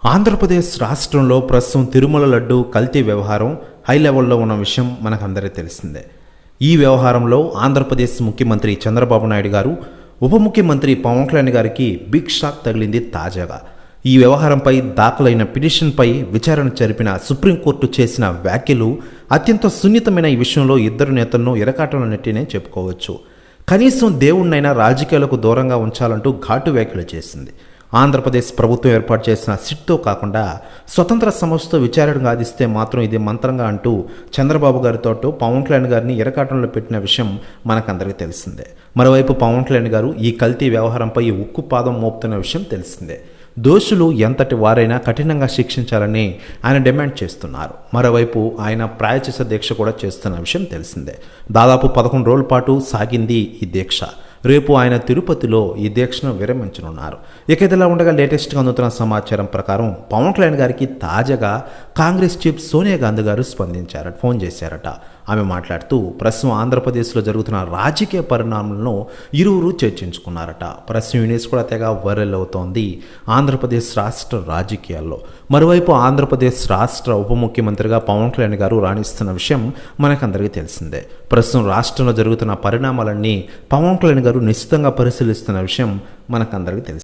ఆంధ్రప్రదేశ్ రాష్ట్రంలో ప్రస్తుతం తిరుమల లడ్డు కల్తీ వ్యవహారం హై లెవెల్లో ఉన్న విషయం మనకందరికీ తెలిసిందే. ఈ వ్యవహారంలో ఆంధ్రప్రదేశ్ ముఖ్యమంత్రి చంద్రబాబు నాయుడు గారు, ఉప ముఖ్యమంత్రి పవన్ కళ్యాణ్ గారికి బిగ్ షాక్ తగిలింది తాజాగా. ఈ వ్యవహారంపై దాఖలైన పిటిషన్పై విచారణ జరిపిన సుప్రీంకోర్టు చేసిన వ్యాఖ్యలు అత్యంత సున్నితమైన ఈ విషయంలో ఇద్దరు నేతలను ఇరకాటంలో నెట్టినే చెప్పుకోవచ్చు. కనీసం దేవుణ్ణైనా రాజకీయాలకు దూరంగా ఉంచాలంటూ ఘాటు వ్యాఖ్యలు చేసింది. ఆంధ్రప్రదేశ్ ప్రభుత్వం ఏర్పాటు చేసిన సిట్తో కాకుండా స్వతంత్ర సంస్థతో విచారణ సాధిస్తే మాత్రం ఇది మంత్రంగా అంటూ చంద్రబాబు గారితో పవన్ కళ్యాణ్ గారిని ఇరకాటంలో పెట్టిన విషయం మనకందరికీ తెలిసిందే. మరోవైపు పవన్ కళ్యాణ్ గారు ఈ కల్తీ వ్యవహారంపై ఉక్కు పాదం మోపుతున్న విషయం తెలిసిందే. దోషులు ఎంతటి వారైనా కఠినంగా శిక్షించాలని ఆయన డిమాండ్ చేస్తున్నారు. మరోవైపు ఆయన ప్రాయశ్చిత్త దీక్ష కూడా చేస్తున్న విషయం తెలిసిందే. దాదాపు 11 రోజుల పాటు సాగింది ఈ దీక్ష. రేపు ఆయన తిరుపతిలో ఈ దీక్షను విరమించనున్నారు. ఇక ఇదిలా ఉండగా లేటెస్ట్గా అందుతున్న సమాచారం ప్రకారం పవన్ కళ్యాణ్ గారికి తాజాగా కాంగ్రెస్ చీఫ్ సోనియా గాంధీ గారు స్పందించారట, ఫోన్ చేశారట. ఆమె మాట్లాడుతూ ప్రస్తుతం ఆంధ్రప్రదేశ్లో జరుగుతున్న రాజకీయ పరిణామాలను ఇరువురు చర్చించుకున్నారట. ప్రస్తుతం న్యూస్ కూడా తెగ వైరల్ అవుతోంది ఆంధ్రప్రదేశ్ రాష్ట్ర రాజకీయాల్లో. మరోవైపు ఆంధ్రప్రదేశ్ రాష్ట్ర ఉప ముఖ్యమంత్రిగా పవన్ కళ్యాణ్ గారు రాణిస్తున్న విషయం మనకందరికీ తెలిసిందే. ప్రస్తుతం రాష్ట్రంలో జరుగుతున్న పరిణామాలన్నీ పవన్ కళ్యాణ్ గారు నిశ్చితంగా పరిశీలిస్తున్న విషయం మనకందరికీ తెలిసిందే.